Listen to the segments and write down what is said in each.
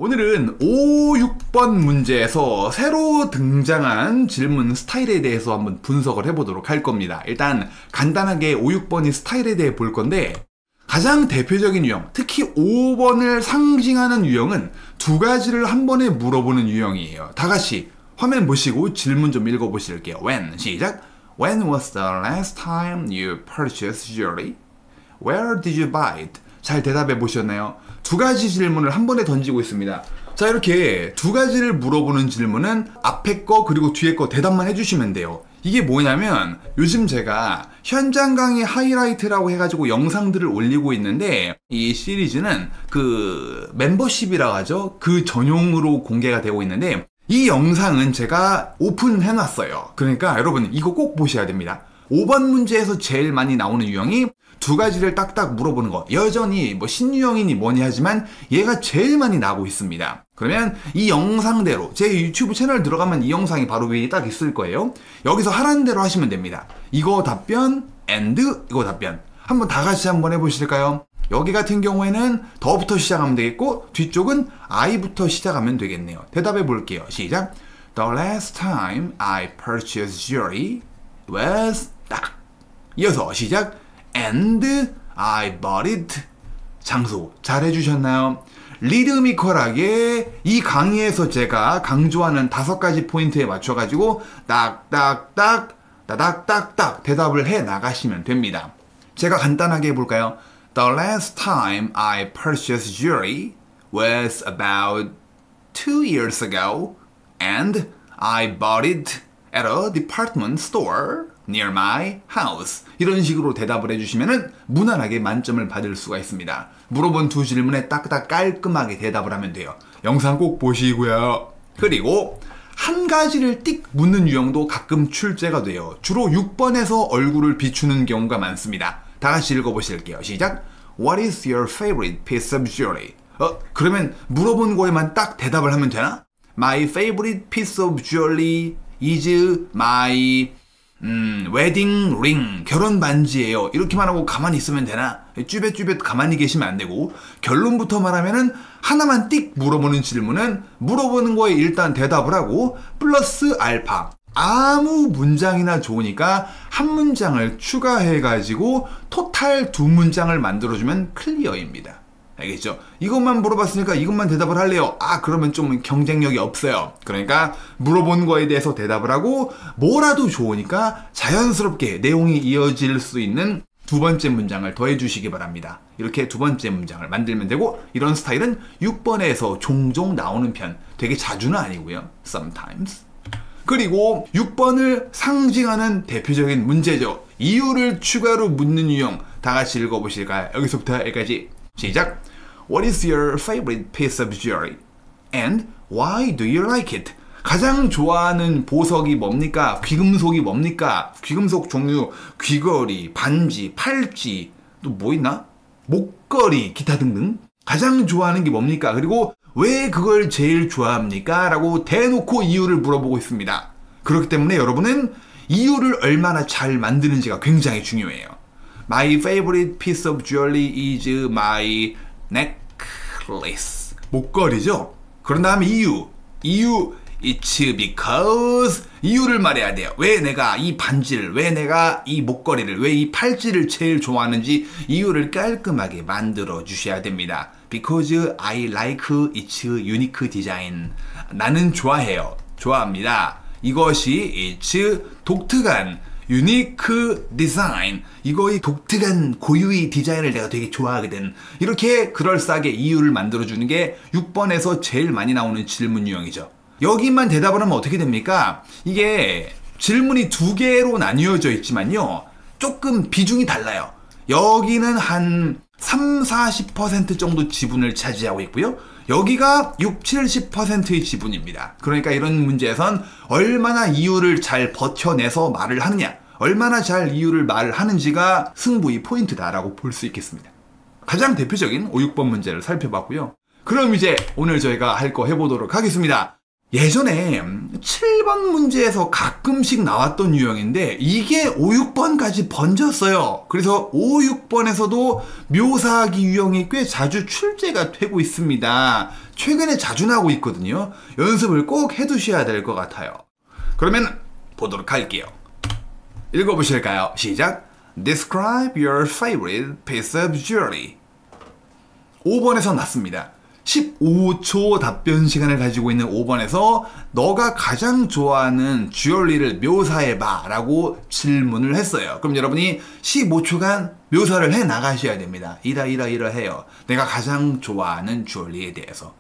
오늘은 5, 6번 문제에서 새로 등장한 질문 스타일에 대해서 한번 분석을 해보도록 할 겁니다. 일단 간단하게 5, 6번이 스타일에 대해 볼 건데 가장 대표적인 유형, 특히 5번을 상징하는 유형은 두 가지를 한 번에 물어보는 유형이에요. 다 같이 화면 보시고 질문 좀 읽어보실게요. When, 시작. When was the last time you purchased jewelry? Where did you buy it? 잘 대답해 보셨나요? 두 가지 질문을 한 번에 던지고 있습니다. 자, 이렇게 두 가지를 물어보는 질문은 앞에 거 그리고 뒤에 거 대답만 해주시면 돼요. 이게 뭐냐면 요즘 제가 현장 강의 하이라이트라고 해가지고 영상들을 올리고 있는데 이 시리즈는 그 멤버십이라고 하죠. 그 전용으로 공개가 되고 있는데 이 영상은 제가 오픈해놨어요. 그러니까 여러분 이거 꼭 보셔야 됩니다. 5번 문제에서 제일 많이 나오는 유형이 두 가지를 딱딱 물어보는 거. 여전히 뭐 신유형이니 뭐니 하지만 얘가 제일 많이 나오고 있습니다. 그러면 이 영상대로 제 유튜브 채널 들어가면 이 영상이 바로 위에 딱 있을 거예요. 여기서 하라는 대로 하시면 됩니다. 이거 답변 and 이거 답변. 한번 다 같이 한번 해보실까요? 여기 같은 경우에는 더부터 시작하면 되겠고 뒤쪽은 I부터 시작하면 되겠네요. 대답해 볼게요. 시작. The last time I purchased jewelry was 딱. 이어서 시작. And I bought it. 장소 잘 해주셨나요? 리드미컬하게 이 강의에서 제가 강조하는 5가지 포인트에 맞춰가지고 딱딱딱 따닥딱딱 대답을 해 나가시면 됩니다. 제가 간단하게 해볼까요? The last time I purchased jewelry was about 2 years ago and I bought it at a department store near my house. 이런 식으로 대답을 해주시면 무난하게 만점을 받을 수가 있습니다. 물어본 두 질문에 딱딱 깔끔하게 대답을 하면 돼요. 영상 꼭 보시고요. 그리고 한 가지를 띡 묻는 유형도 가끔 출제가 돼요. 주로 6번에서 얼굴을 비추는 경우가 많습니다. 다 같이 읽어보실게요. 시작. What is your favorite piece of jewelry? 그러면 물어본 거에만 딱 대답을 하면 되나? My favorite piece of jewelry is my 웨딩 링, 결혼 반지예요. 이렇게만 하고 가만히 있으면 되나? 쭈뼛쭈뼛 가만히 계시면 안 되고 결론부터 말하면은 하나만 띡 물어보는 질문은 물어보는 거에 일단 대답을 하고 플러스 알파. 아무 문장이나 좋으니까 한 문장을 추가해가지고 토탈 2문장을 만들어주면 클리어입니다. 알겠죠? 이것만 물어봤으니까 이것만 대답을 할래요. 그러면 좀 경쟁력이 없어요. 그러니까 물어본 거에 대해서 대답을 하고 뭐라도 좋으니까 자연스럽게 내용이 이어질 수 있는 두 번째 문장을 더해 주시기 바랍니다. 이렇게 두 번째 문장을 만들면 되고 이런 스타일은 6번에서 종종 나오는 편. 되게 자주는 아니고요. Sometimes. 그리고 6번을 상징하는 대표적인 문제죠. 이유를 추가로 묻는 유형. 다 같이 읽어보실까요? 여기서부터 여기까지. 시작. What is your favorite piece of jewelry? And why do you like it? 가장 좋아하는 보석이 뭡니까? 귀금속이 뭡니까? 귀금속 종류, 귀걸이, 반지, 팔찌, 또 뭐 있나? 목걸이, 기타 등등. 가장 좋아하는 게 뭡니까? 그리고 왜 그걸 제일 좋아합니까? 라고 대놓고 이유를 물어보고 있습니다. 그렇기 때문에 여러분은 이유를 얼마나 잘 만드는지가 굉장히 중요해요. My favorite piece of jewelry is my necklace. 목걸이죠? 그런 다음에 이유. It's because. 이유를 말해야 돼요. 왜 내가 이 반지를, 왜 내가 이 목걸이를, 왜 이 팔찌를 제일 좋아하는지 이유를 깔끔하게 만들어 주셔야 됩니다. Because I like its unique design. 나는 좋아해요. 좋아합니다. 이것이 its 독특한 유니크 디자인, 이거의 독특한 고유의 디자인을 내가 되게 좋아하거든. 이렇게 그럴싸하게 이유를 만들어주는 게 6번에서 제일 많이 나오는 질문 유형이죠. 여기만 대답을 하면 어떻게 됩니까? 이게 질문이 2개로 나뉘어져 있지만요. 조금 비중이 달라요. 여기는 한 30-40% 정도 지분을 차지하고 있고요. 여기가 60-70%의 지분입니다. 그러니까 이런 문제에선 얼마나 이유를 잘 버텨내서 말을 하느냐, 얼마나 잘 이유를 말을 하는지가 승부의 포인트다라고 볼 수 있겠습니다. 가장 대표적인 5, 6번 문제를 살펴봤고요. 그럼 이제 오늘 저희가 할 거 해보도록 하겠습니다. 예전에 7번 문제에서 가끔씩 나왔던 유형인데 이게 5, 6번까지 번졌어요. 그래서 5, 6번에서도 묘사하기 유형이 꽤 자주 출제가 되고 있습니다. 최근에 자주 나오고 있거든요. 연습을 꼭 해두셔야 될 것 같아요. 그러면 보도록 할게요. 읽어보실까요? 시작! Describe your favorite piece of jewelry. 5번에서 났습니다. 15초 답변 시간을 가지고 있는 5번에서 너가 가장 좋아하는 주얼리를 묘사해봐 라고 질문을 했어요. 그럼 여러분이 15초간 묘사를 해 나가셔야 됩니다. 이러해요. 내가 가장 좋아하는 주얼리에 대해서.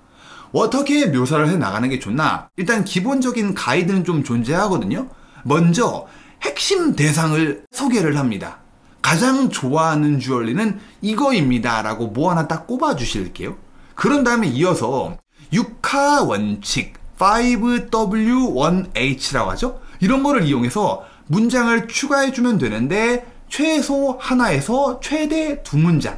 어떻게 묘사를 해 나가는 게 좋나? 일단 기본적인 가이드는 좀 존재하거든요. 먼저 핵심 대상을 소개를 합니다. 가장 좋아하는 주얼리는 이거입니다 라고 뭐 하나 딱 꼽아 주실게요. 그런 다음에 이어서 6하 원칙 5W1H라고 하죠. 이런 거를 이용해서 문장을 추가해주면 되는데 최소 하나에서 최대 2문장.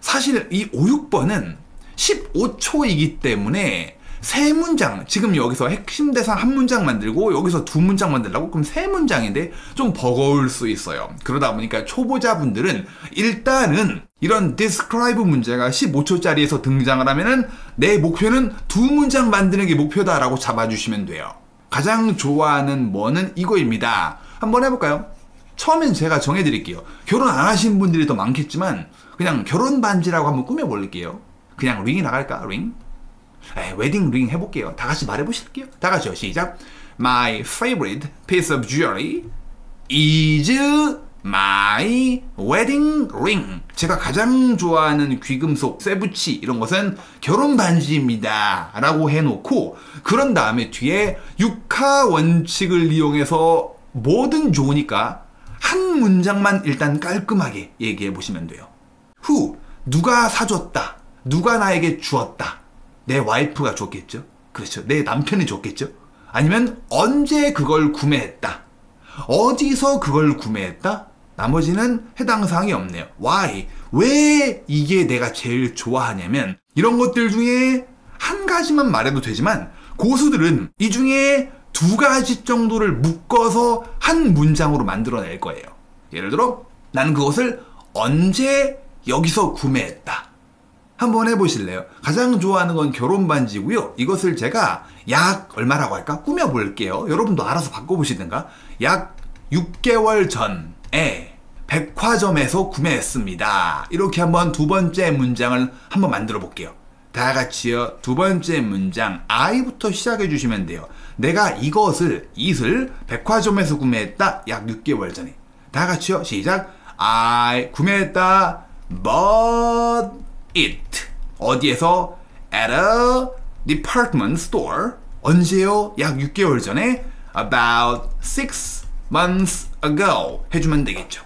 사실 이 5, 6번은 15초이기 때문에 3문장, 지금 여기서 핵심 대상 1문장 만들고 여기서 2문장 만들려고? 그럼 3문장인데 좀 버거울 수 있어요. 그러다 보니까 초보자분들은 일단은 이런 describe 문제가 15초짜리에서 등장을 하면은 내 목표는 2문장 만드는 게 목표다라고 잡아주시면 돼요. 가장 좋아하는 뭐는 이거입니다. 한번 해볼까요? 처음엔 제가 정해드릴게요. 결혼 안 하신 분들이 더 많겠지만 그냥 결혼 반지라고 한번 꾸며볼게요. 그냥 링이 나갈까? 링? 웨딩 링 해볼게요. 다 같이 말해보실게요. 다 같이요. 시작. My favorite piece of jewelry is my wedding ring. 제가 가장 좋아하는 귀금속, 쇠붙이 이런 것은 결혼 반지입니다 라고 해놓고 그런 다음에 뒤에 6하 원칙을 이용해서 뭐든 좋으니까 한 문장만 일단 깔끔하게 얘기해 보시면 돼요. 후, 누가 사줬다. 누가 나에게 주었다. 내 와이프가 줬겠죠? 그렇죠. 내 남편이 줬겠죠? 아니면 언제 그걸 구매했다. 어디서 그걸 구매했다? 나머지는 해당 사항이 없네요. Why? 왜 이게 내가 제일 좋아하냐면 이런 것들 중에 한 가지만 말해도 되지만 고수들은 이 중에 2가지 정도를 묶어서 한 문장으로 만들어낼 거예요. 예를 들어 나는 그것을 언제 여기서 구매했다. 한번 해보실래요? 가장 좋아하는 건 결혼 반지고요. 이것을 제가 약 얼마라고 할까? 꾸며볼게요. 여러분도 알아서 바꿔보시든가. 약 6개월 전에 백화점에서 구매했습니다. 이렇게 한번 2번째 문장을 한번 만들어 볼게요. 다 같이요. 2번째 문장 I부터 시작해 주시면 돼요. 내가 이것을 백화점에서 구매했다. 약 6개월 전에. 다 같이요. 시작. I 구매했다. Bought it. 어디에서? At a department store. 언제요? 약 6개월 전에. About 6 months ago. 해주면 되겠죠.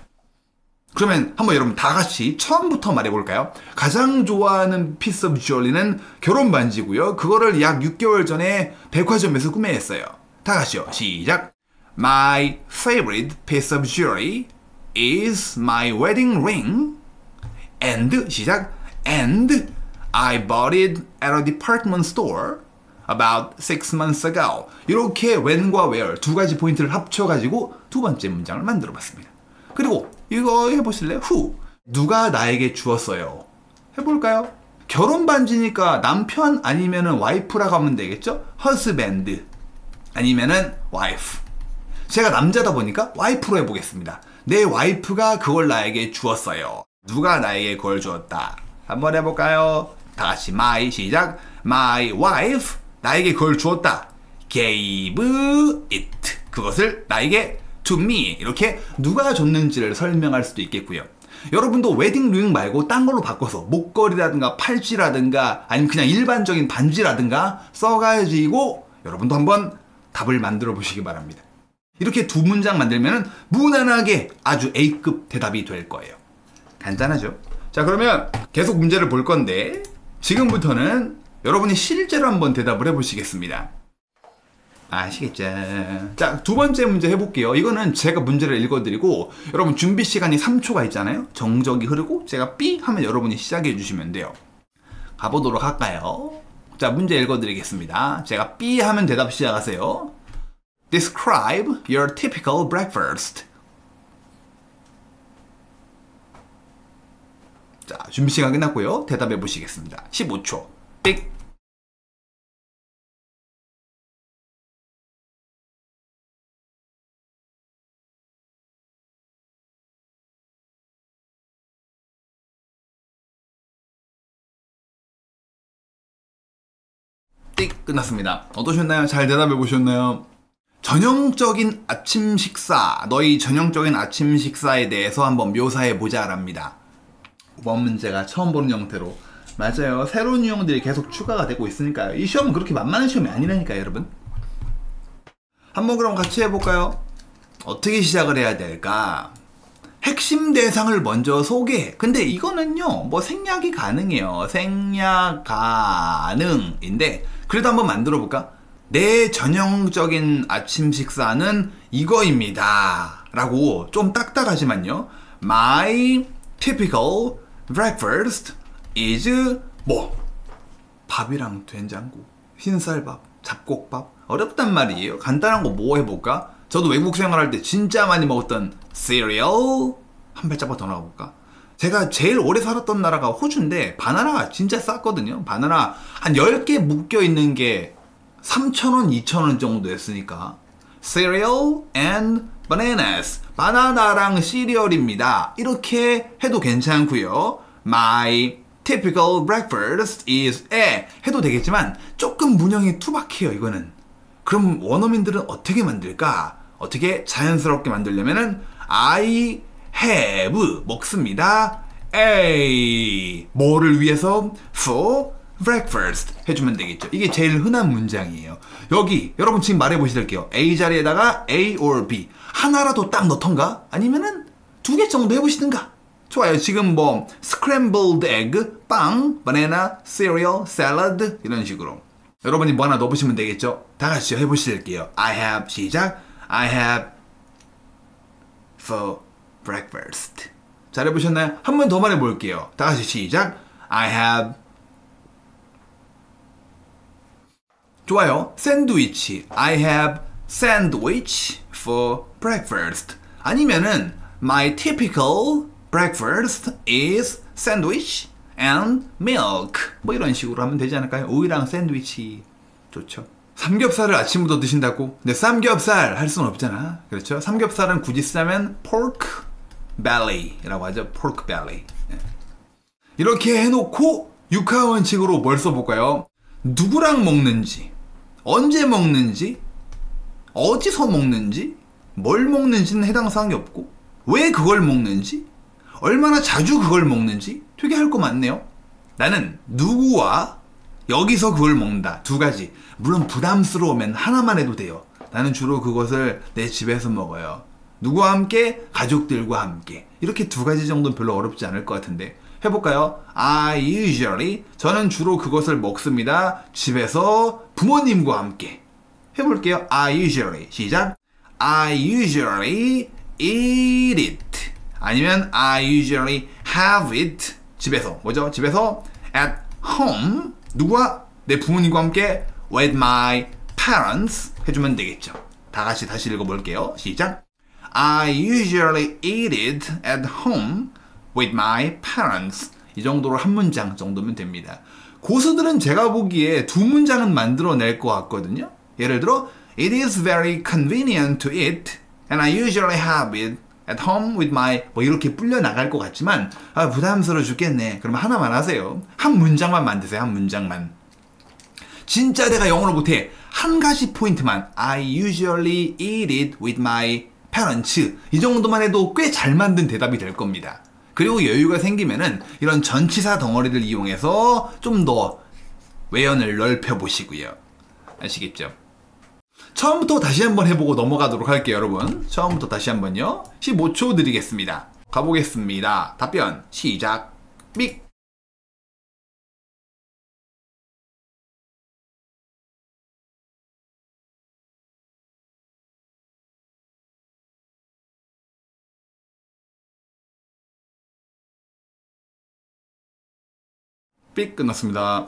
그러면 한번 여러분 다 같이 처음부터 말해볼까요? 가장 좋아하는 piece of jewelry는 결혼 반지고요. 그거를 약 6개월 전에 백화점에서 구매했어요. 다 같이요. 시작. My favorite piece of jewelry is my wedding ring. And 시작. And I bought it at a department store about 6 months ago. 이렇게 when과 where 2가지 포인트를 합쳐가지고 2번째 문장을 만들어 봤습니다. 그리고 이거 해보실래요? Who? 누가 나에게 주었어요? 해볼까요? 결혼 반지니까 남편 아니면은 와이프라고 하면 되겠죠? husband 아니면은 wife. 제가 남자다 보니까 와이프로 해보겠습니다. 내 와이프가 그걸 나에게 주었어요. 누가 나에게 그걸 주었다. 한번 해볼까요? 다 같이 my 시작. My wife 나에게 그걸 주었다. gave it 그것을 나에게 to me 이렇게 누가 줬는지를 설명할 수도 있겠고요. 여러분도 웨딩 링 말고 딴 걸로 바꿔서 목걸이라든가 팔찌라든가 아니면 그냥 일반적인 반지라든가 써가지고 여러분도 한번 답을 만들어 보시기 바랍니다. 이렇게 2문장 만들면 무난하게 아주 A급 대답이 될 거예요. 간단하죠? 자, 그러면 계속 문제를 볼 건데 지금부터는 여러분이 실제로 한번 대답을 해보시겠습니다. 아시겠죠? 자, 2번째 문제 해볼게요. 이거는 제가 문제를 읽어드리고 여러분 준비 시간이 3초가 있잖아요. 정적이 흐르고 제가 삐 하면 여러분이 시작해 주시면 돼요. 가보도록 할까요? 자, 문제 읽어드리겠습니다. 제가 B 하면 대답 시작하세요. Describe your typical breakfast. 자, 준비 시간 끝났고요. 대답해 보시겠습니다. 15초. 띡. 띡 끝났습니다. 어떠셨나요? 잘 대답해 보셨나요? 전형적인 아침 식사, 너희 전형적인 아침 식사에 대해서 한번 묘사해 보자랍니다. 5번 문제가 처음 보는 형태로. 맞아요. 새로운 유형들이 계속 추가가 되고 있으니까요. 이 시험은 그렇게 만만한 시험이 아니라니까요, 여러분. 한번 그럼 같이 해볼까요? 어떻게 시작을 해야 될까? 핵심 대상을 먼저 소개. 근데 이거는요, 뭐 생략이 가능해요. 생략 가능인데, 그래도 한번 만들어 볼까? 내 전형적인 아침 식사는 이거입니다. 라고 좀 딱딱하지만요. My typical breakfast is 뭐? 밥이랑 된장국, 흰쌀밥, 잡곡밥. 어렵단 말이에요. 간단한 거 뭐 해볼까? 저도 외국 생활할 때 진짜 많이 먹었던 cereal. 한 발짝만 더 나가볼까? 제가 제일 오래 살았던 나라가 호주인데 바나나가 진짜 쌌거든요. 바나나 한 10개 묶여있는 게 3,000원, 2,000원 정도 했으니까 cereal and bananas. 바나나랑 시리얼입니다. 이렇게 해도 괜찮고요. My typical breakfast is 해도 되겠지만 조금 문형이 투박해요. 이거는. 그럼 원어민들은 어떻게 만들까? 어떻게 자연스럽게 만들려면은 I have 먹습니다. A 뭐를 위해서? For breakfast 해주면 되겠죠. 이게 제일 흔한 문장이에요. 여기 여러분 지금 말해보실게요. A 자리에다가 A or B 하나라도 딱 넣던가 아니면은 2개 정도 해보시든가. 좋아요. 지금 뭐 scrambled egg, 빵, banana, cereal, salad 이런 식으로 여러분이 뭐 하나 넣어보시면 되겠죠. 다 같이 해보실게요. I have 시작. I have for breakfast. 잘해보셨나요? 한 번 더 말해볼게요. 다 같이 시작. I have. 좋아요. 샌드위치. I have sandwich for breakfast. 아니면은 my typical breakfast is sandwich and milk. 뭐 이런 식으로 하면 되지 않을까요? 우유랑 샌드위치. 좋죠. 삼겹살을 아침부터 드신다고? 근데 삼겹살 할 수는 없잖아. 그렇죠? 삼겹살은 굳이 쓰자면 pork belly라고 하죠. pork belly. 이렇게 해놓고 육하원칙으로 뭘 써볼까요? 누구랑 먹는지, 언제 먹는지, 어디서 먹는지, 뭘 먹는지는 해당 사항이 없고 왜 그걸 먹는지, 얼마나 자주 그걸 먹는지 되게 할 거 많네요. 나는 누구와 여기서 그걸 먹는다. 2가지. 물론 부담스러우면 하나만 해도 돼요. 나는 주로 그것을 내 집에서 먹어요. 누구와 함께? 가족들과 함께. 이렇게 2가지 정도는 별로 어렵지 않을 것 같은데 해볼까요? I usually 저는 주로 그것을 먹습니다. 집에서 부모님과 함께. 해볼게요. I usually 시작. I usually eat it. 아니면 I usually have it. 집에서 뭐죠? 집에서 at home 누구와? 내 부모님과 함께 with my parents 해주면 되겠죠. 다 같이 다시 읽어볼게요. 시작. I usually eat it at home with my parents. 이 정도로 한 문장 정도면 됩니다. 고수들은 제가 보기에 2문장은 만들어낼 것 같거든요. 예를 들어 It is very convenient to eat and I usually have it at home with my 뭐 이렇게 불려 나갈 것 같지만 부담스러워 죽겠네. 그러면 하나만 하세요. 한 문장만 만드세요. 한 문장만. 진짜 내가 영어를 못해. 한 가지 포인트만 I usually eat it with my parents. 이 정도만 해도 꽤 잘 만든 대답이 될 겁니다. 그리고 여유가 생기면은 이런 전치사 덩어리를 이용해서 좀 더 외연을 넓혀 보시고요. 아시겠죠? 처음부터 다시 한번 해보고 넘어가도록 할게요, 여러분. 처음부터 다시 한번요. 15초 드리겠습니다. 가보겠습니다. 답변 시작. 삑. 삑 끝났습니다.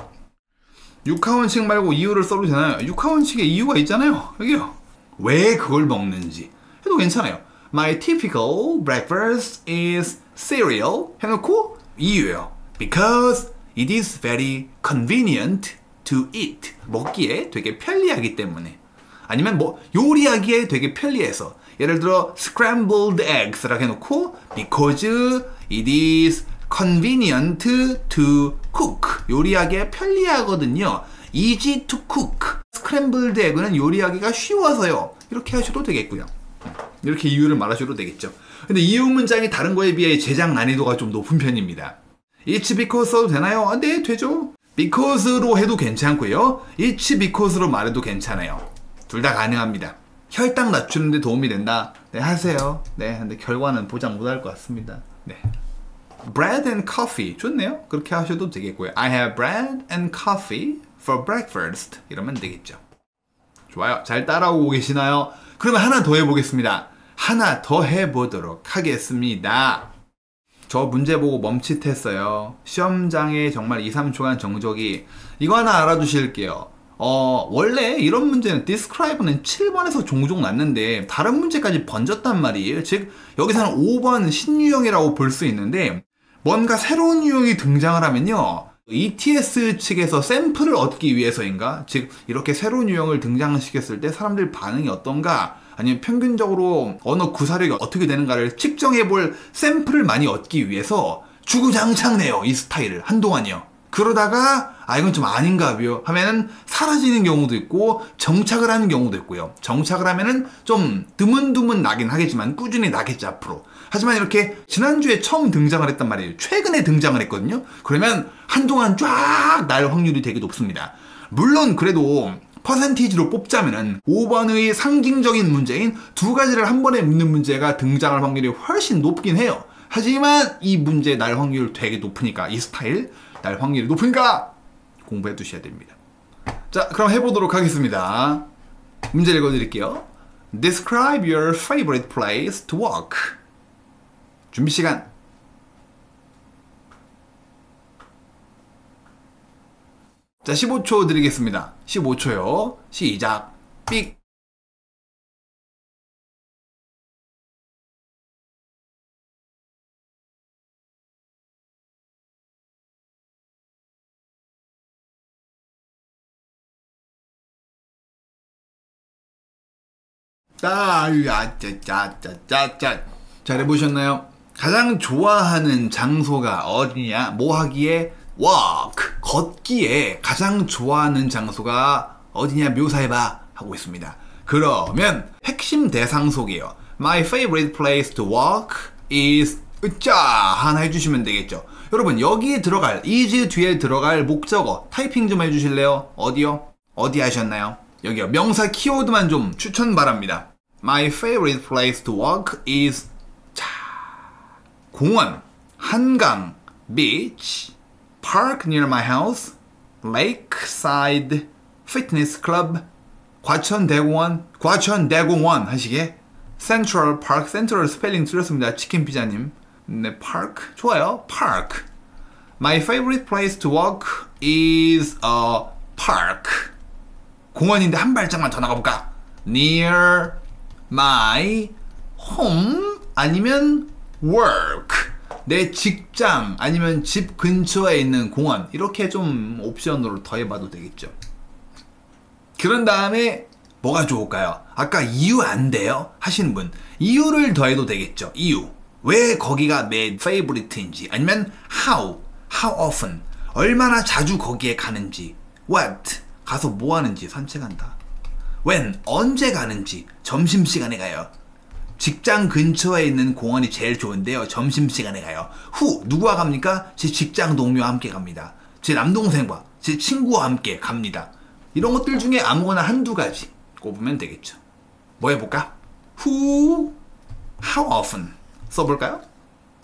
육하원칙 말고 이유를 써도 되나요? 육하원칙에 이유가 있잖아요. 여기요. 왜 그걸 먹는지 해도 괜찮아요. My typical breakfast is cereal 해놓고 이유예요. Because it is very convenient to eat. 먹기에 되게 편리하기 때문에. 아니면 뭐 요리하기에 되게 편리해서. 예를 들어 scrambled eggs라고 해놓고 because it is convenient to cook. 요리하기에 편리하거든요. easy to cook. scrambled egg는 요리하기가 쉬워서요. 이렇게 하셔도 되겠고요. 이렇게 이유를 말하셔도 되겠죠. 근데 이유 문장이 다른 거에 비해 제작 난이도가 좀 높은 편입니다. It's because 써도 되나요? 아, 네, 되죠. Because로 해도 괜찮고요. It's because로 말해도 괜찮아요. 둘 다 가능합니다. 혈당 낮추는 데 도움이 된다. 네, 하세요. 네, 근데 결과는 보장 못할 것 같습니다. 네. Bread and coffee. 좋네요. 그렇게 하셔도 되겠고요. I have bread and coffee for breakfast. 이러면 되겠죠. 좋아요. 잘 따라오고 계시나요? 그러면 하나 더 해보겠습니다. 하나 더 해보도록 하겠습니다. 저 문제 보고 멈칫했어요. 시험장에 정말 2, 3초간 정적이. 이거 하나 알아두실게요. 원래 이런 문제는 describe는 7번에서 종종 났는데 다른 문제까지 번졌단 말이에요. 즉 여기서는 5번 신유형이라고 볼 수 있는데 뭔가 새로운 유형이 등장을 하면요. ETS 측에서 샘플을 얻기 위해서인가? 즉 이렇게 새로운 유형을 등장시켰을 때 사람들 반응이 어떤가? 아니면 평균적으로 언어 구사력이 어떻게 되는가를 측정해볼 샘플을 많이 얻기 위해서 주구장창 내요. 이 스타일을 한동안이요. 그러다가 이건 좀 아닌가 봐요 하면은 사라지는 경우도 있고 정착을 하는 경우도 있고요. 정착을 하면은 좀 드문드문 나긴 하겠지만 꾸준히 나겠지 앞으로. 하지만 이렇게 지난주에 처음 등장을 했단 말이에요. 최근에 등장을 했거든요. 그러면 한동안 쫙 날 확률이 되게 높습니다. 물론 그래도 퍼센티지로 뽑자면은 5번의 상징적인 문제인 두 가지를 한 번에 묻는 문제가 등장할 확률이 훨씬 높긴 해요. 하지만 이 문제 날 확률 되게 높으니까 이 스타일 날 확률이 높으니까 공부해 두셔야 됩니다. 자, 그럼 해보도록 하겠습니다. 문제 읽어드릴게요. Describe your favorite place to walk. 준비 시간. 자, 15초 드리겠습니다. 15초요. 시작. 삑. 잘 해보셨나요? 가장 좋아하는 장소가 어디냐? 뭐 하기에? walk, 걷기에 가장 좋아하는 장소가 어디냐? 묘사해봐 하고 있습니다. 그러면 핵심 대상 속이에요. My favorite place to walk is 짜 하나 해주시면 되겠죠. 여러분 여기에 들어갈 is 뒤에 들어갈 목적어 타이핑 좀 해주실래요? 어디요? 어디 하셨나요? 여기요. 명사 키워드만 좀 추천 바랍니다. My favorite place to walk is 자, 공원, 한강, beach, park near my house, lakeside, fitness club, 과천대공원, 과천대공원 하시게. Central Park, Central 스펠링 틀렸습니다. 치킨피자님. 네, park 좋아요. park. My favorite place to walk is a park. 공원인데 한 발짝만 더 나가볼까? Near my home 아니면 work. 내 직장 아니면 집 근처에 있는 공원. 이렇게 좀 옵션으로 더해봐도 되겠죠. 그런 다음에 뭐가 좋을까요? 아까 이유 안 돼요? 하시는 분. 이유를 더해도 되겠죠. 이유. 왜 거기가 내 favorite인지 아니면 how often 얼마나 자주 거기에 가는지 what 가서 뭐 하는지 산책한다. when 언제 가는지 점심시간에 가요. 직장 근처에 있는 공원이 제일 좋은데요. 점심시간에 가요. who 누구와 갑니까? 제 직장 동료와 함께 갑니다. 제 남동생과 제 친구와 함께 갑니다. 이런 것들 중에 아무거나 한두 가지 꼽으면 되겠죠. 뭐 해볼까? who, how often 써볼까요?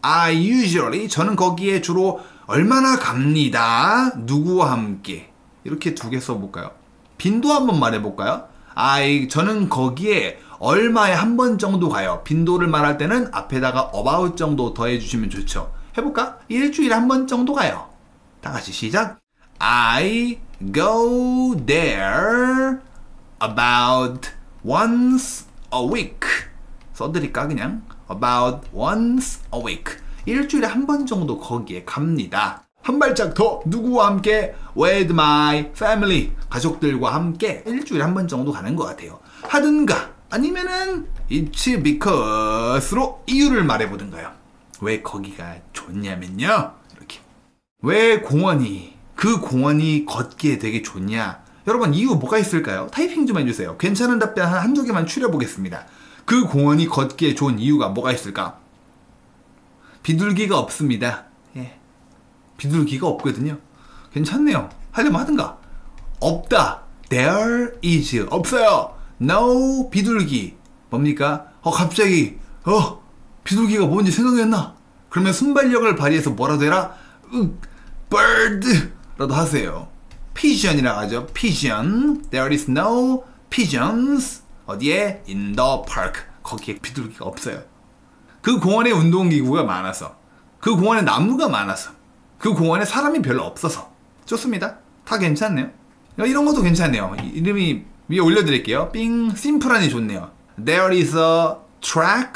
I usually 저는 거기에 주로 얼마나 갑니다. 누구와 함께 이렇게 두 개 써볼까요? 빈도 한번 말해볼까요? 저는 거기에 얼마에 한 번 정도 가요. 빈도를 말할 때는 앞에다가 about 정도 더해주시면 좋죠. 해볼까? 일주일에 한 번 정도 가요. 다 같이 시작. I go there about once a week. 써드릴까 그냥? About once a week. 일주일에 한 번 정도 거기에 갑니다. 한 발짝 더 누구와 함께? With my family. 가족들과 함께 일주일에 한 번 정도 가는 것 같아요. 하든가 아니면은 It's because로 이유를 말해보든가요. 왜 거기가 좋냐면요. 이렇게. 왜 그 공원이 걷기에 되게 좋냐? 여러분 이유 뭐가 있을까요? 타이핑 좀 해주세요. 괜찮은 답변 한두 개만 추려보겠습니다. 그 공원이 걷기에 좋은 이유가 뭐가 있을까? 비둘기가 없습니다. 예. 비둘기가 없거든요. 괜찮네요. 하려면 하든가. 없다. There is. 없어요. No 비둘기. 뭡니까? 갑자기 비둘기가 뭔지 생각이 안 나. 그러면 순발력을 발휘해서 뭐라도 해라? bird 라도 하세요. pigeon이라고 하죠. pigeon. There is no pigeons. 어디에? In the park. 거기에 비둘기가 없어요. 그 공원에 운동기구가 많아서, 그 공원에 나무가 많아서, 그 공원에 사람이 별로 없어서. 좋습니다. 다 괜찮네요. 이런 것도 괜찮네요. 이름이 위에 올려드릴게요. 삥. 심플하니 좋네요. There is a track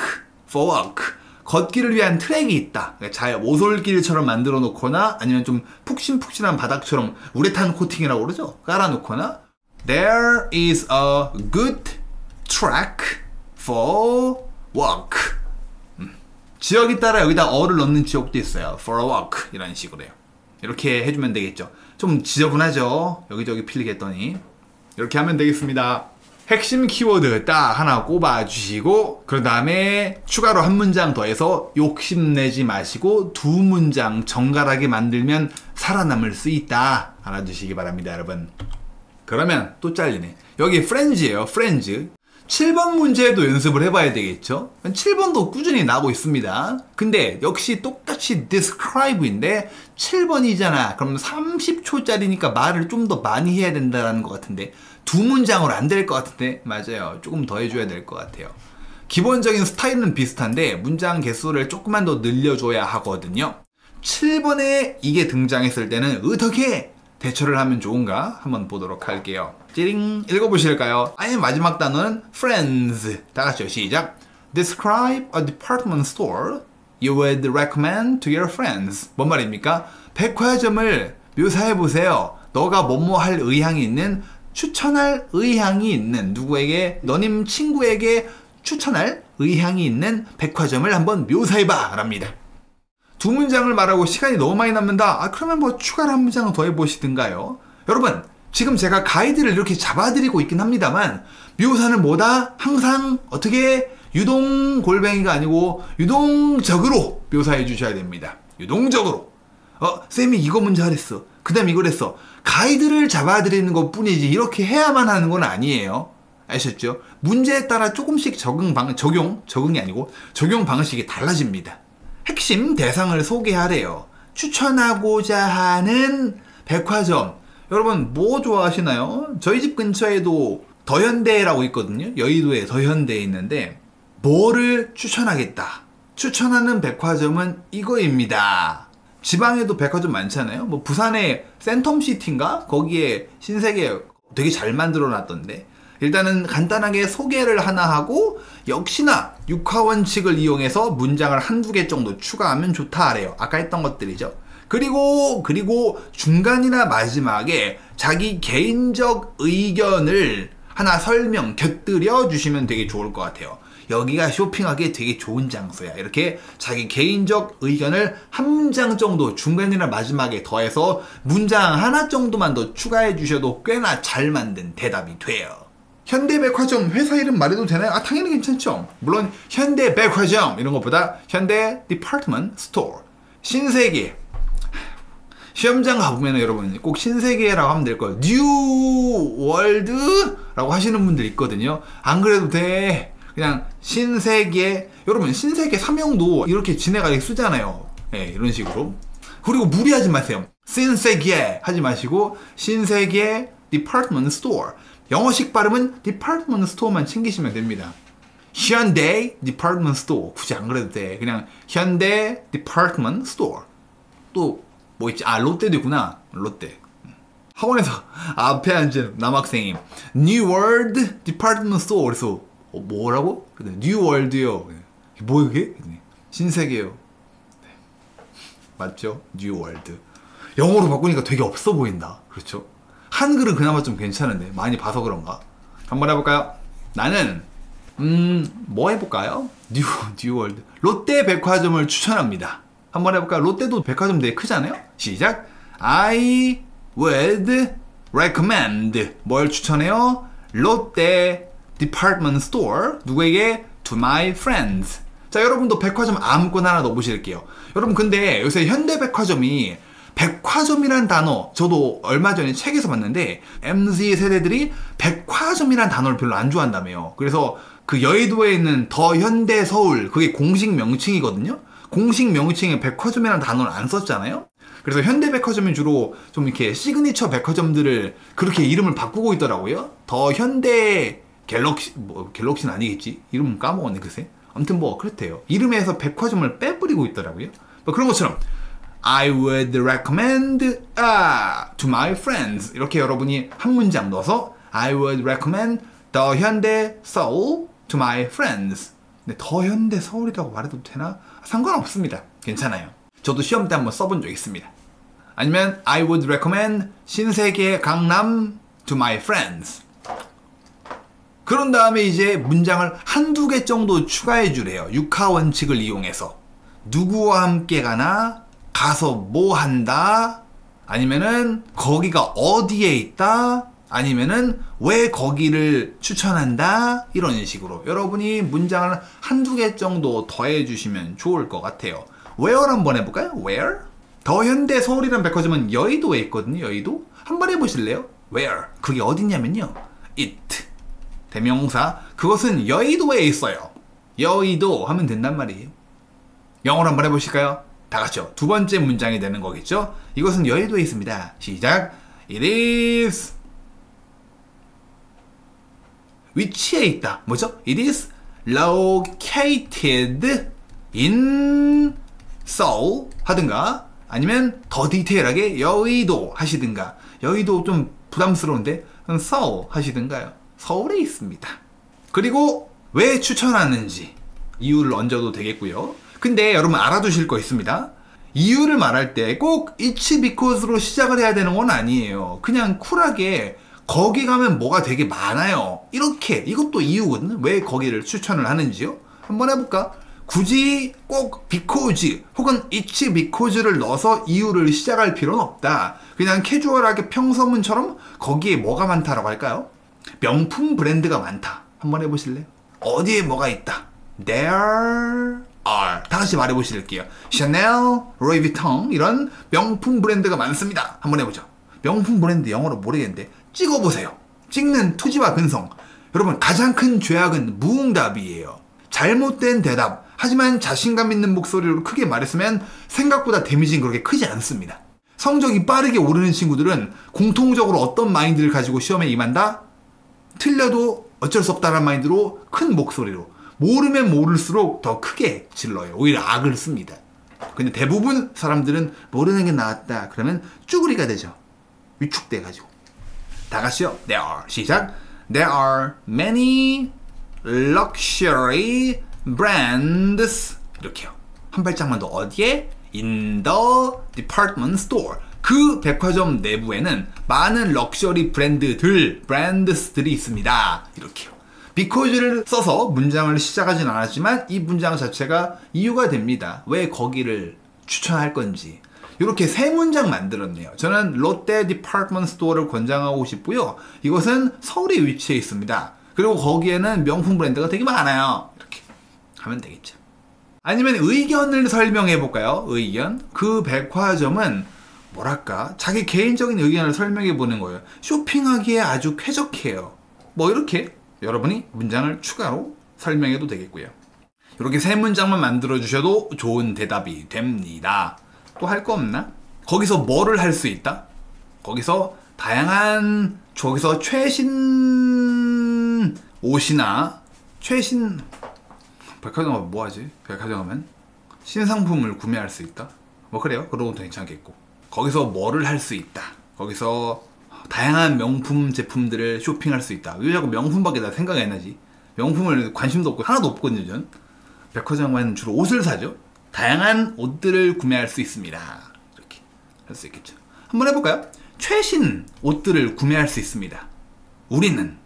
for walk. 걷기를 위한 트랙이 있다. 잘 오솔길처럼 만들어 놓거나 아니면 좀 푹신푹신한 바닥처럼 우레탄 코팅이라고 그러죠. 깔아 놓거나. There is a good track for walk. 지역에 따라 여기다 어를 넣는 지역도 있어요. For a walk 이런 식으로요. 이렇게 해주면 되겠죠. 좀 지저분하죠. 여기저기 필리겠더니. 이렇게 하면 되겠습니다. 핵심 키워드 딱 하나 꼽아주시고 그 다음에 추가로 한 문장 더해서 욕심내지 마시고 두 문장 정갈하게 만들면 살아남을 수 있다. 알아주시기 바랍니다, 여러분. 그러면 또 잘리네. 여기 friends예요. friends. 7번 문제도 연습을 해봐야 되겠죠. 7번도 꾸준히 나오고 있습니다. 근데 역시 똑같이 describe인데 7번이잖아. 그럼 30초짜리니까 말을 좀 더 많이 해야 된다는 것 같은데 두 문장으로 안 될 것 같은데 맞아요. 조금 더 해줘야 될 것 같아요. 기본적인 스타일은 비슷한데 문장 개수를 조금만 더 늘려줘야 하거든요. 7번에 이게 등장했을 때는 어떻게 대처를 하면 좋은가 한번 보도록 할게요. 찌링 읽어보실까요? 아예 마지막 단어는 friends. 다 같이요. 시작. Describe a department store you would recommend to your friends. 뭔 말입니까? 백화점을 묘사해보세요. 너가 뭐뭐 할 의향이 있는, 추천할 의향이 있는, 누구에게, 너님 친구에게 추천할 의향이 있는 백화점을 한번 묘사해봐 랍니다. 두 문장을 말하고 시간이 너무 많이 남는다. 그러면 뭐 추가로 한 문장 더 해보시든가요. 여러분 지금 제가 가이드를 이렇게 잡아드리고 있긴 합니다만 묘사는 뭐다? 항상 어떻게 유동 골뱅이가 아니고 유동적으로 묘사해 주셔야 됩니다. 유동적으로. 쌤이 이거 문제 하랬어. 그 다음 이걸 했어. 가이드를 잡아드리는 것 뿐이지 이렇게 해야만 하는 건 아니에요. 아셨죠? 문제에 따라 조금씩 적용이 아니고 적용 방식이 달라집니다. 핵심 대상을 소개하래요. 추천하고자 하는 백화점. 여러분 뭐 좋아하시나요? 저희 집 근처에도 더현대라고 있거든요. 여의도에 더현대에 있는데 뭐를 추천하겠다. 추천하는 백화점은 이거입니다. 지방에도 백화점 많잖아요. 뭐 부산에 센텀시티인가? 거기에 신세계 되게 잘 만들어 놨던데 일단은 간단하게 소개를 하나 하고 역시나 육하원칙을 이용해서 문장을 한두 개 정도 추가하면 좋다 하래요. 아까 했던 것들이죠. 그리고 중간이나 마지막에 자기 개인적 의견을 하나 설명 곁들여 주시면 되게 좋을 것 같아요. 여기가 쇼핑하기에 되게 좋은 장소야. 이렇게 자기 개인적 의견을 한 문장 정도 중간이나 마지막에 더해서 문장 하나 정도만 더 추가해 주셔도 꽤나 잘 만든 대답이 돼요. 현대백화점 회사 이름 말해도 되나요? 당연히 괜찮죠. 물론 현대백화점 이런 것보다 현대 디파트먼트 스토어, 신세계. 시험장 가보면 여러분 꼭 신세계라고 하면 될 거예요. 뉴월드라고 하시는 분들 있거든요. 안 그래도 돼. 그냥 신세계. 여러분 신세계 삼형도 이렇게 진해가게 쓰잖아요. 네, 이런 식으로. 그리고 무리하지 마세요. 신세계 하지 마시고 신세계 디파트먼트 스토어. 영어식 발음은 디파트먼트 스토어만 챙기시면 됩니다. 현대 디파트먼트 스토어. 굳이 안 그래도 돼. 그냥 현대 디파트먼트 스토어. 또 뭐 있지? 롯데도 있구나. 롯데. 학원에서 앞에 앉은 남학생이 New World Department Store. 그래서 뭐라고? New World요. 뭐 이게? 신세계요. 네. 맞죠? New World. 영어로 바꾸니까 되게 없어 보인다. 그렇죠? 한글은 그나마 좀 괜찮은데 많이 봐서 그런가? 한번 해볼까요? 나는 뭐 해볼까요? New World. 롯데 백화점을 추천합니다. 한번 해볼까요? 롯데도 백화점 되게 크잖아요? 시작! I would recommend. 뭘 추천해요? 롯데 Department Store. 누구에게? To my friends. 자, 여러분도 백화점 아무거나 하나 넣어보실게요. 여러분, 근데 요새 현대백화점이 백화점이란 단어, 저도 얼마 전에 책에서 봤는데 MZ 세대들이 백화점이란 단어를 별로 안 좋아한다며요. 그래서 그 여의도에 있는 더 현대 서울, 그게 공식 명칭이거든요. 공식 명칭에 백화점이라는 단어를 안 썼잖아요. 그래서 현대백화점이 주로 좀 이렇게 시그니처 백화점들을 그렇게 이름을 바꾸고 있더라고요. 더 현대 갤럭시, 뭐 갤럭시는 아니겠지? 이름 까먹었네 글쎄. 아무튼 뭐 그렇대요. 이름에서 백화점을 빼버리고 있더라고요. 뭐 그런 것처럼 I would recommend to my friends. 이렇게 여러분이 한 문장 넣어서 I would recommend 더 현대 서울 to my friends. 근데 더 현대 서울이라고 말해도 되나? 상관없습니다. 괜찮아요. 저도 시험 때 한번 써본 적 있습니다. 아니면 I would recommend 신세계 강남 to my friends. 그런 다음에 이제 문장을 한두 개 정도 추가해 주래요. 육하 원칙을 이용해서. 누구와 함께 가나? 가서 뭐 한다? 아니면은 거기가 어디에 있다? 아니면은 왜 거기를 추천한다? 이런 식으로 여러분이 문장을 한두 개 정도 더해 주시면 좋을 것 같아요. where 한번 해볼까요? where? 더 현대 서울이라는 백화점은 여의도에 있거든요. 여의도? 한번 해보실래요? where? 그게 어디냐면요. it. 대명사. 그것은 여의도에 있어요. 여의도 하면 된단 말이에요. 영어로 한번 해보실까요? 다 같이요. 두 번째 문장이 되는 거겠죠? 이것은 여의도에 있습니다. 시작. It is 위치에 있다. 뭐죠? It is located in Seoul 하든가 아니면 더 디테일하게 여의도 하시든가. 여의도 좀 부담스러운데 Seoul 하시든가요. 서울에 있습니다. 그리고 왜 추천하는지 이유를 얹어도 되겠고요. 근데 여러분 알아두실 거 있습니다. 이유를 말할 때 꼭 it's because로 시작을 해야 되는 건 아니에요. 그냥 쿨하게 거기 가면 뭐가 되게 많아요. 이렇게 이것도 이유거든요. 왜 거기를 추천을 하는지요? 한번 해볼까? 굳이 꼭 because 혹은 it's because를 넣어서 이유를 시작할 필요는 없다. 그냥 캐주얼하게 평서문처럼 거기에 뭐가 많다라고 할까요? 명품 브랜드가 많다. 한번 해보실래요? 어디에 뭐가 있다. There are. 다 같이 말해보실게요. 샤넬, 루이비통 이런 명품 브랜드가 많습니다. 한번 해보죠. 명품 브랜드 영어로 모르겠는데 찍어보세요. 찍는 투지와 근성. 여러분 가장 큰 죄악은 무응답이에요. 잘못된 대답. 하지만 자신감 있는 목소리로 크게 말했으면 생각보다 데미지는 그렇게 크지 않습니다. 성적이 빠르게 오르는 친구들은 공통적으로 어떤 마인드를 가지고 시험에 임한다? 틀려도 어쩔 수 없다는 마인드로 큰 목소리로 모르면 모를수록 더 크게 질러요. 오히려 악을 씁니다. 근데 대부분 사람들은 모르는 게 나았다 그러면 쭈구리가 되죠. 위축돼가지고. 다 같이요. There are. 시작. There are many luxury brands. 이렇게요. 한 발짝만 더. 어디에? In the department store. 그 백화점 내부에는 많은 럭셔리 브랜드스들이 있습니다. 이렇게요. because를 써서 문장을 시작하진 않았지만 이 문장 자체가 이유가 됩니다. 왜 거기를 추천할 건지. 이렇게 세 문장 만들었네요. 저는 롯데 디파트먼트 스토어를 권장하고 싶고요. 이것은 서울에 위치해 있습니다. 그리고 거기에는 명품 브랜드가 되게 많아요. 이렇게 하면 되겠죠. 아니면 의견을 설명해 볼까요? 의견. 그 백화점은 뭐랄까 자기 개인적인 의견을 설명해 보는 거예요. 쇼핑하기에 아주 쾌적해요. 뭐 이렇게 여러분이 문장을 추가로 설명해도 되겠고요. 이렇게 세 문장만 만들어 주셔도 좋은 대답이 됩니다. 또 할 거 없나? 거기서 뭐를 할 수 있다? 거기서 다양한 저기서 최신 옷이나 최신 백화점 가면 뭐 하지? 백화점 가면 신상품을 구매할 수 있다? 뭐 그래요. 그러고도 괜찮겠고. 거기서 뭐를 할 수 있다. 거기서 다양한 명품 제품들을 쇼핑할 수 있다. 왜 자꾸 명품밖에 나 생각이 안 나지? 명품을 관심도 없고 하나도 없거든요, 전. 백화점 가면 주로 옷을 사죠. 다양한 옷들을 구매할 수 있습니다. 이렇게 할 수 있겠죠. 한번 해볼까요? 최신 옷들을 구매할 수 있습니다. 우리는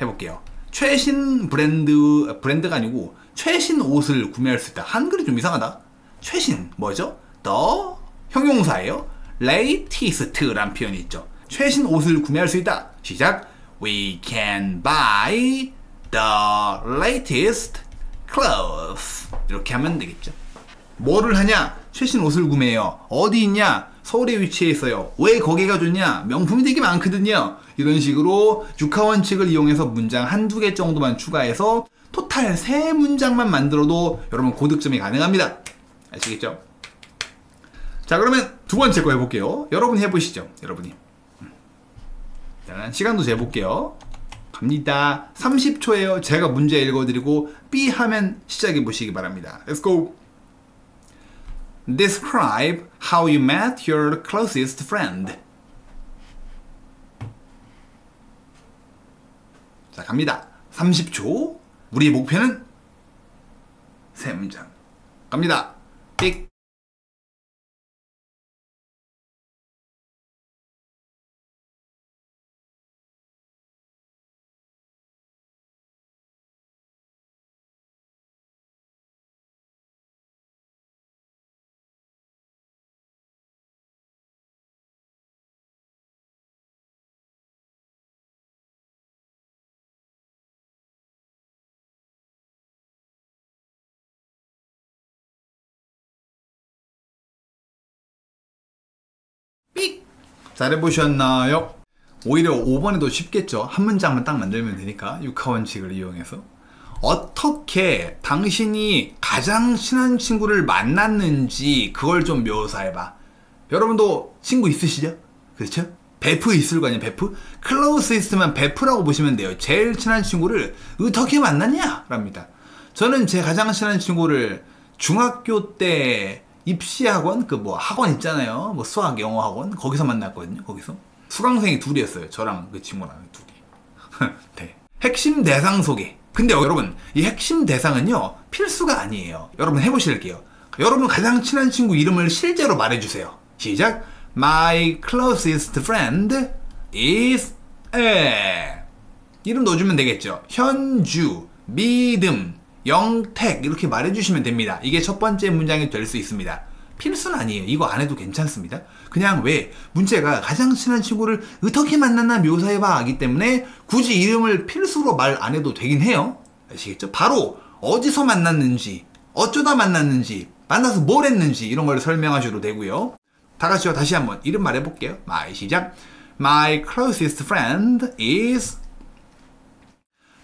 해볼게요. 최신 브랜드가 아니고 최신 옷을 구매할 수 있다. 한글이 좀 이상하다. 최신 뭐죠? 더 형용사예요. latest란 표현이 있죠. 최신 옷을 구매할 수 있다. 시작. We can buy the latest clothes. 이렇게 하면 되겠죠. 뭐를 하냐? 최신 옷을 구매해요. 어디 있냐? 서울에 위치해 있어요. 왜 거기가 좋냐? 명품이 되게 많거든요. 이런 식으로 육하 원칙을 이용해서 문장 한두 개 정도만 추가해서 토탈 3문장만 만들어도 여러분 고득점이 가능합니다. 아시겠죠? 자, 그러면 두 번째 거 해볼게요. 여러분이 해보시죠. 여러분이. 일단 시간도 재볼게요. 갑니다. 30초예요. 제가 문제 읽어드리고 B 하면 시작해 보시기 바랍니다. Let's go. Describe how you met your closest friend. 자, 갑니다. 30초. 우리의 목표는 3문장. 갑니다. 삑. 삑! 잘해보셨나요? 오히려 5번에도 쉽겠죠. 한 문장만 딱 만들면 되니까. 육하 원칙을 이용해서. 어떻게 당신이 가장 친한 친구를 만났는지 그걸 좀 묘사해봐. 여러분도 친구 있으시죠? 그렇죠? 베프 있을 거 아니에요, 베프? 클로스 있으면 베프라고 보시면 돼요. 제일 친한 친구를 어떻게 만났냐? 랍니다. 저는 제 가장 친한 친구를 중학교 때 입시학원? 그 뭐 학원 있잖아요. 뭐 수학, 영어 학원? 거기서 만났거든요, 거기서. 수강생이 둘이었어요. 저랑 그 친구랑 둘이. 네. 핵심 대상 소개. 근데 여러분, 이 핵심 대상은요, 필수가 아니에요. 여러분 해보실게요. 여러분 가장 친한 친구 이름을 실제로 말해주세요. 시작. My closest friend is A. 이름 넣어주면 되겠죠. 현주, 믿음, 영택 이렇게 말해주시면 됩니다. 이게 첫 번째 문장이 될 수 있습니다. 필수는 아니에요. 이거 안 해도 괜찮습니다. 그냥 왜 문제가 가장 친한 친구를 어떻게 만났나 묘사해봐 하기 때문에 굳이 이름을 필수로 말 안 해도 되긴 해요. 아시겠죠? 바로 어디서 만났는지, 어쩌다 만났는지, 만나서 뭘 했는지 이런 걸 설명하셔도 되고요. 다 같이요. 다시 한번 이름 말해볼게요. My 시작. My closest friend is.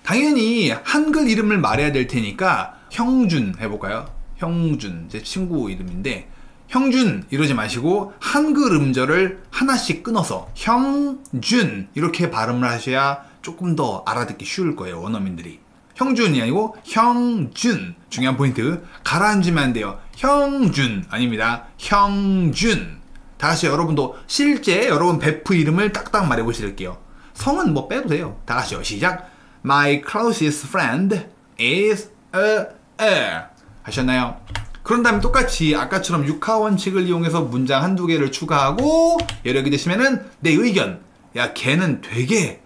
당연히 한글 이름을 말해야 될 테니까 형준 해볼까요? 형준, 제 친구 이름인데 형준 이러지 마시고 한글 음절을 하나씩 끊어서 형준 이렇게 발음을 하셔야 조금 더 알아듣기 쉬울 거예요, 원어민들이. 형준이 아니고 형준. 중요한 포인트. 가라앉으면 안 돼요. 형준 아닙니다. 형준. 다시 여러분도 실제 여러분 베프 이름을 딱딱 말해보실게요. 성은 뭐 빼도 돼요. 다 같이요. 시작. My closest friend is a. 하셨나요? 그런 다음에 똑같이 아까처럼 육하 원칙을 이용해서 문장 한두 개를 추가하고 여력이 되시면은 내 의견. 야, 걔는 되게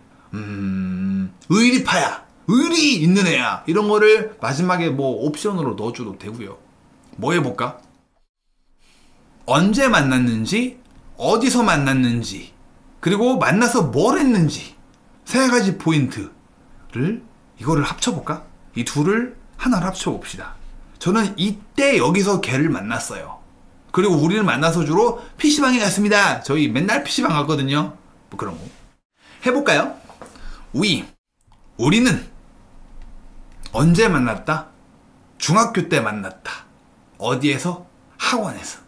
의리파야. 의리 있는 애야. 이런 거를 마지막에 뭐 옵션으로 넣어줘도 되고요. 뭐 해볼까? 언제 만났는지, 어디서 만났는지, 그리고 만나서 뭘 했는지 3가지 포인트를 이거를 합쳐볼까? 이 둘을 하나로 합쳐봅시다. 저는 이때 여기서 걔를 만났어요. 그리고 우리는 만나서 주로 PC방에 갔습니다. 저희 맨날 PC방 갔거든요. 뭐 그런 거. 해볼까요? 우리는 언제 만났다? 중학교 때 만났다. 어디에서? 학원에서.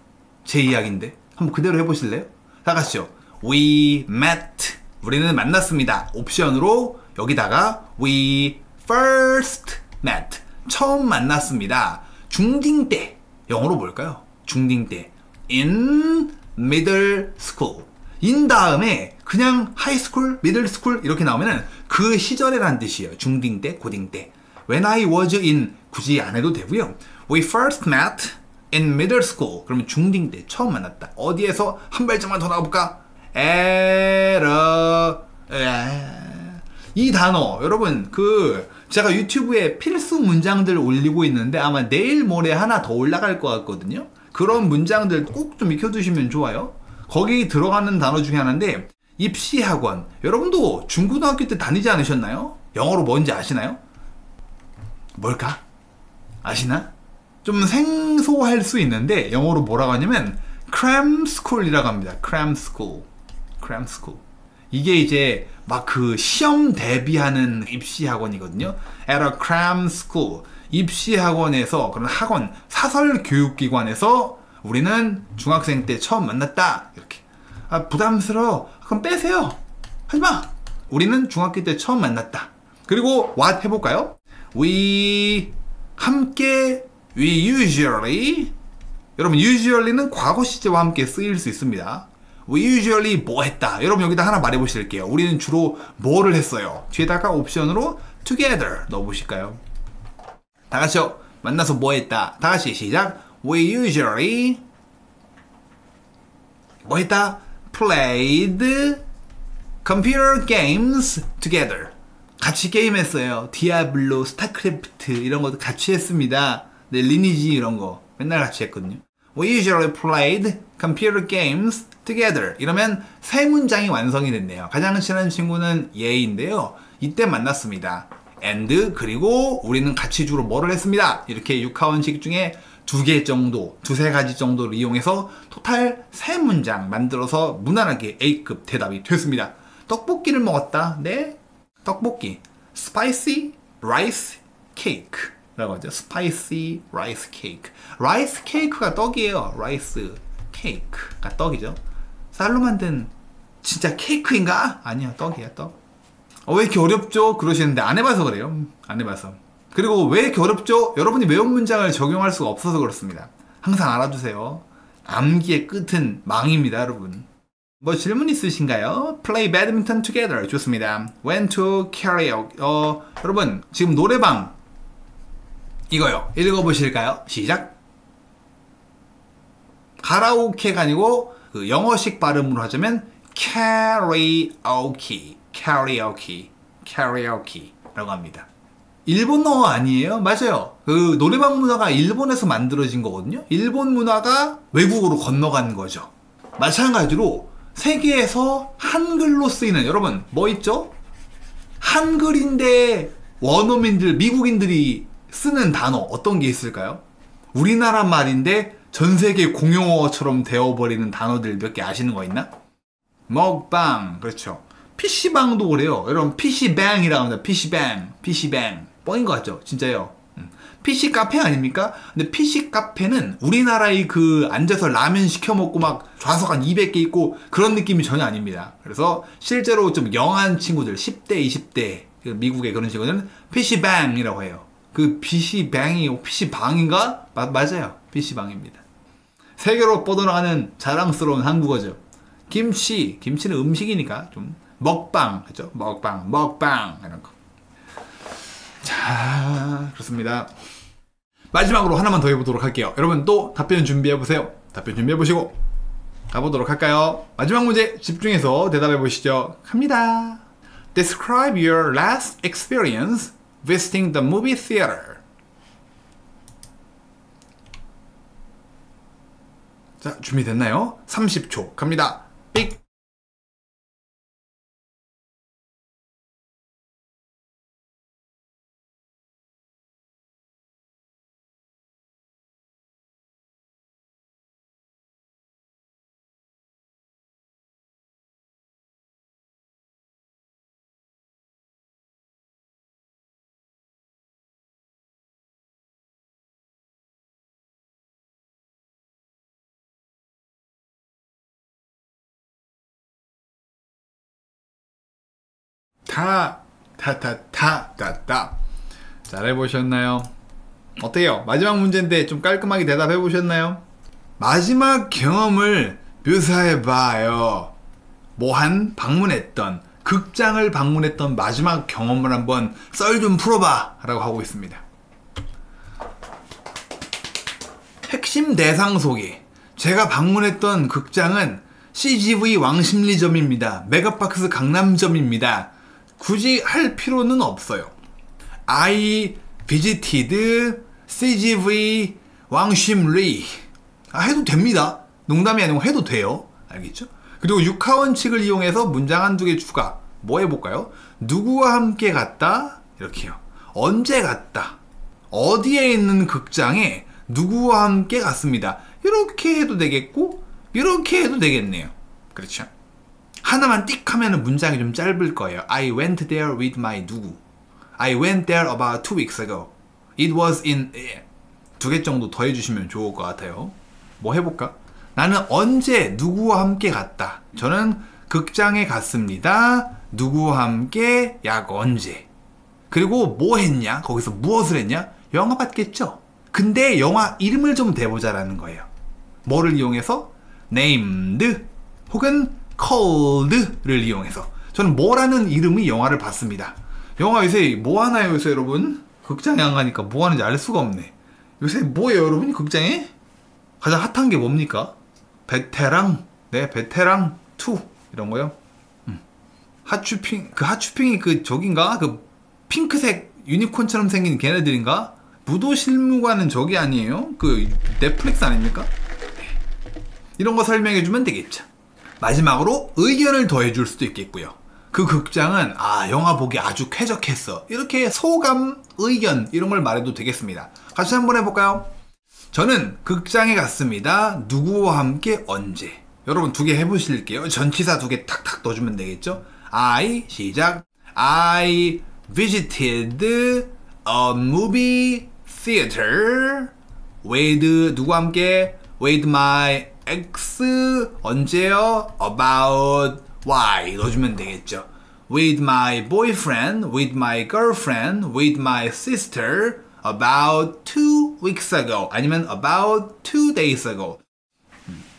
제 이야기인데 한번 그대로 해보실래요? 다 같이요. We met. 우리는 만났습니다. 옵션으로 여기다가 we first met. 처음 만났습니다. 중딩 때. 영어로 뭘까요? 중딩 때. In middle school. 인 다음에 그냥 하이스쿨, 미들스쿨 이렇게 나오면은 그 시절에란 뜻이에요. 중딩 때, 고딩 때. When I was in 굳이 안 해도 되고요. We first met in middle school. 그러면 중딩 때 처음 만났다. 어디에서 한 발짝만 더 나가볼까? 이 단어 여러분 제가 유튜브에 필수 문장들 올리고 있는데 아마 내일 모레 하나 더 올라갈 것 같거든요. 그런 문장들 꼭 좀 익혀두시면 좋아요. 거기 들어가는 단어 중에 하나인데 입시학원. 여러분도 중고등학교 때 다니지 않으셨나요? 영어로 뭔지 아시나요? 뭘까? 아시나? 좀 생소할 수 있는데 영어로 뭐라고 하냐면 cram school이라고 합니다. cram school. 이게 이제 막 그 시험 대비하는 입시학원이거든요. At a cram school. 입시학원에서, 그런 학원, 사설교육기관에서 우리는 중학생 때 처음 만났다. 이렇게. 아, 부담스러워. 그럼 빼세요. 하지마. 우리는 중학교 때 처음 만났다. 그리고 what 해볼까요? We usually, 여러분 usually는 과거 시제와 함께 쓰일 수 있습니다. We usually 뭐 했다. 여러분 여기다 하나 말해보실게요. 우리는 주로 뭐를 했어요. 뒤에다가 옵션으로 together 넣어보실까요? 다같이요. 만나서 뭐 했다. 다같이 시작. We usually 뭐 했다. Played computer games together. 같이 게임했어요. 디아블로, 스타크래프트 이런 것도 같이 했습니다. 네, 리니지 이런 거 맨날 같이 했거든요. We usually played computer games together. 이러면 세 문장이 완성이 됐네요. 가장 친한 친구는 얘인데요. 이때 만났습니다. and 그리고 우리는 같이 주로 뭐를 했습니다. 이렇게 육하원식 중에 두세 가지 정도를 이용해서 토탈 세 문장 만들어서 무난하게 A급 대답이 됐습니다. 떡볶이를 먹었다. 네. 떡볶이. Spicy rice cake 라고 하죠. Spicy rice cake. 라이스 케이크가 떡이에요. 라이스 케이크가 떡이죠. 쌀로 만든 진짜 케이크인가? 아니야, 떡이야, 떡. 왜 이렇게 어렵죠? 그러시는데 안 해봐서 그래요. 안 해봐서. 그리고 왜 이렇게 어렵죠? 여러분이 외운 문장을 적용할 수가 없어서 그렇습니다. 항상 알아두세요. 암기의 끝은 망입니다, 여러분. 뭐 질문 있으신가요? Play badminton together. 좋습니다. Went to karaoke. 여러분 지금 노래방 이거요. 읽어보실까요? 시작. 가라오케가 아니고 그 영어식 발음으로 하자면 karaoke라고 합니다. 일본어 아니에요? 맞아요. 그 노래방 문화가 일본에서 만들어진 거거든요. 일본 문화가 외국으로 건너간 거죠. 마찬가지로 세계에서 한글로 쓰이는, 여러분 뭐 있죠? 한글인데 원어민들, 미국인들이 쓰는 단어 어떤 게 있을까요? 우리나라 말인데 전 세계 공용어처럼 되어버리는 단어들 몇 개 아시는 거 있나? 먹방, 그렇죠. PC방도 그래요. 여러분 PC방이라고 합니다. PC방 뻥인 것 같죠? 진짜요. PC 카페 아닙니까? 근데 PC 카페는 우리나라의 그 앉아서 라면 시켜 먹고 막 좌석 한 200개 있고 그런 느낌이 전혀 아닙니다. 그래서 실제로 좀 영한 친구들 10대 20대 미국의 그런 친구들은 PC방이라고 해요. 그 PC방이 PC방인가? 맞아요. PC방입니다. 세계로 뻗어나가는 자랑스러운 한국어죠. 김치는 음식이니까 좀 먹방, 그죠? 먹방 이런 거. 자, 그렇습니다. 마지막으로 하나만 더 해보도록 할게요. 여러분 또 답변 준비해보세요. 답변 준비해보시고 가보도록 할까요? 마지막 문제 집중해서 대답해보시죠. 갑니다. Describe your last experience visiting the movie theater. 자, 준비됐나요? 30초 갑니다. 삑. 잘해보셨나요? 어때요? 마지막 문제인데 좀 깔끔하게 대답해보셨나요? 마지막 경험을 묘사해봐요. 뭐한 방문했던 극장을 방문했던 마지막 경험을 한번 썰 좀 풀어봐 라고 하고 있습니다. 핵심 대상 소개. 제가 방문했던 극장은 CGV 왕십리점입니다. 메가박스 강남점입니다. 굳이 할 필요는 없어요. I visited CGV 왕십리. 해도 됩니다. 농담이 아니고 해도 돼요. 알겠죠? 그리고 6하원칙을 이용해서 문장 한두 개 추가. 뭐 해볼까요? 누구와 함께 갔다? 이렇게요. 언제 갔다? 어디에 있는 극장에 누구와 함께 갔습니다. 이렇게 해도 되겠고 이렇게 해도 되겠네요. 그렇죠? 하나만 띡 하면 문장이 좀 짧을 거예요. I went there with my 누구. I went there about 2 weeks ago. It was in... 두 개 정도 더 해주시면 좋을 것 같아요. 뭐 해볼까? 나는 언제 누구와 함께 갔다. 저는 극장에 갔습니다. 누구와 함께 약 언제. 그리고 뭐 했냐? 거기서 무엇을 했냐? 영화 봤겠죠? 근데 영화 이름을 좀 대보자라는 거예요. 뭐를 이용해서? named 혹은 called를 이용해서. 저는 뭐라는 이름의 영화를 봤습니다. 영화 요새 뭐 하나요 요새 여러분? 극장에 안 가니까 뭐 하는지 알 수가 없네. 요새 뭐예요 여러분? 극장에? 가장 핫한 게 뭡니까? 베테랑, 네, 베테랑 2 이런 거요. 핫슈핑, 그 핫슈핑이 그 저긴가? 그 핑크색 유니콘처럼 생긴 걔네들인가? 무도실무관은 저기 아니에요? 그 넷플릭스 아닙니까? 이런 거 설명해주면 되겠죠. 마지막으로 의견을 더해줄 수도 있겠고요. 그 극장은 영화 보기 아주 쾌적했어. 이렇게 소감, 의견 이런 걸 말해도 되겠습니다. 같이 한번 해볼까요? 저는 극장에 갔습니다. 누구와 함께 언제. 여러분 두 개 해보실게요. 전치사 두 개 탁탁 넣어주면 되겠죠? 시작. I visited a movie theater with 누구와 함께? with my ex 언제요? about why 넣어주면 되겠죠. with my boyfriend, with my girlfriend, with my sister about 2 weeks ago 아니면 about 2 days ago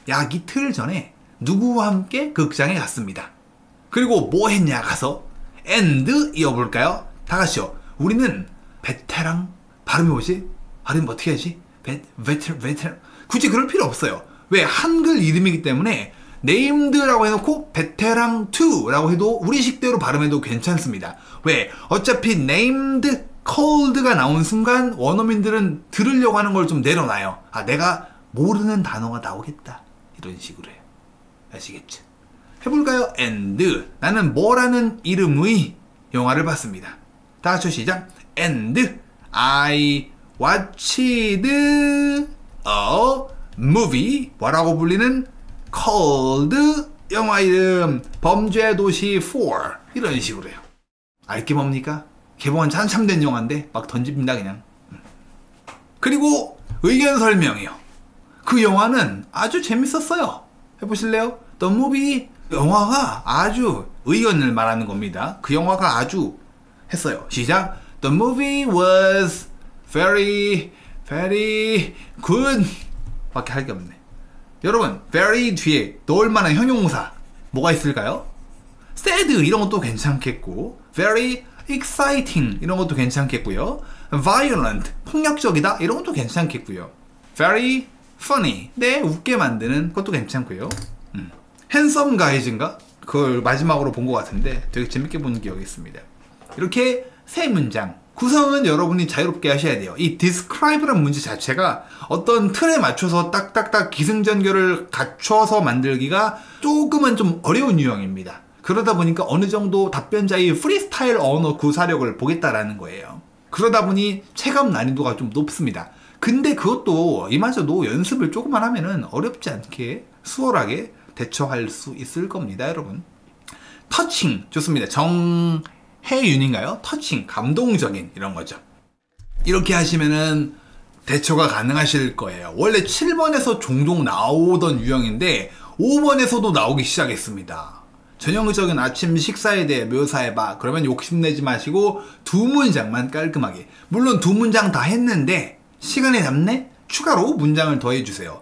약 이틀 전에 누구와 함께 극장에 갔습니다. 그리고 뭐 했냐 가서 and 이어볼까요? 다 같이요. 우리는 베테랑 발음이 뭐지? 발음 어떻게 하지? 베테랑 굳이 그럴 필요 없어요. 왜? 한글 이름이기 때문에 named라고 해놓고 베테랑 2라고 해도 우리식대로 발음해도 괜찮습니다. 왜? 어차피 named, called가 나온 순간 원어민들은 들으려고 하는 걸 좀 내려놔요. 내가 모르는 단어가 나오겠다. 이런 식으로 해요. 아시겠죠? 해볼까요? and 나는 뭐라는 이름의 영화를 봤습니다. 다 같이 시작. and I watched a movie 뭐라고 불리는 called 영화 이름 범죄도시 4 이런 식으로 해요. 알게 뭡니까? 개봉한 지 한참 된 영화인데 막 던집니다 그냥. 그리고 의견 설명이요. 그 영화는 아주 재밌었어요. 해보실래요? The movie 영화가 아주 의견을 말하는 겁니다. 그 영화가 아주 했어요. 시작. The movie was very good 밖에 할 게 없네. 여러분 very 뒤에 넣을 만한 형용사 뭐가 있을까요? sad 이런 것도 괜찮겠고 very exciting 이런 것도 괜찮겠고요. violent 폭력적이다 이런 것도 괜찮겠고요. very funny 네 웃게 만드는 것도 괜찮고요. handsome guys인가? 그걸 마지막으로 본 것 같은데 되게 재밌게 본 기억이 있습니다. 이렇게 세 문장 구성은 여러분이 자유롭게 하셔야 돼요. 이 describe라는 문제 자체가 어떤 틀에 맞춰서 딱딱딱 기승전결을 갖춰서 만들기가 조금은 좀 어려운 유형입니다. 그러다 보니까 어느 정도 답변자의 프리스타일 언어 구사력을 보겠다라는 거예요. 그러다 보니 체감 난이도가 좀 높습니다. 근데 그것도 이마저도 연습을 조금만 하면은 어렵지 않게 수월하게 대처할 수 있을 겁니다, 여러분. 터칭 좋습니다. 정혜윤인가요? 터칭 감동적인 이런 거죠. 이렇게 하시면은 대처가 가능하실 거예요. 원래 7번에서 종종 나오던 유형인데 5번에서도 나오기 시작했습니다. 전형적인 아침 식사에 대해 묘사해봐. 그러면 욕심내지 마시고 두 문장만 깔끔하게. 물론 두 문장 다 했는데 시간이 남네? 추가로 문장을 더해주세요.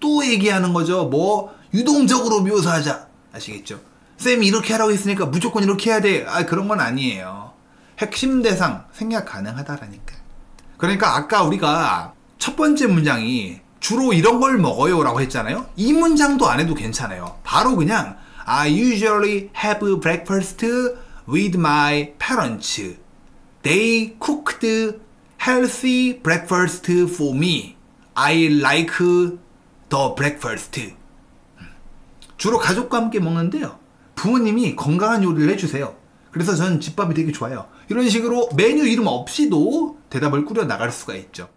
또 얘기하는 거죠. 뭐 유동적으로 묘사하자. 아시겠죠? 쌤이 이렇게 하라고 했으니까 무조건 이렇게 해야 돼. 그런 건 아니에요. 핵심 대상 생략 가능하다라니까. 그러니까 아까 우리가 첫 번째 문장이 주로 이런 걸 먹어요 라고 했잖아요. 이 문장도 안 해도 괜찮아요. 바로 그냥 I usually have breakfast with my parents. They cooked healthy breakfast for me. I like the breakfast. 주로 가족과 함께 먹는데요. 부모님이 건강한 요리를 해주세요. 그래서 저는 집밥이 되게 좋아요. 이런 식으로 메뉴 이름 없이도 대답을 꾸려 나갈 수가 있죠.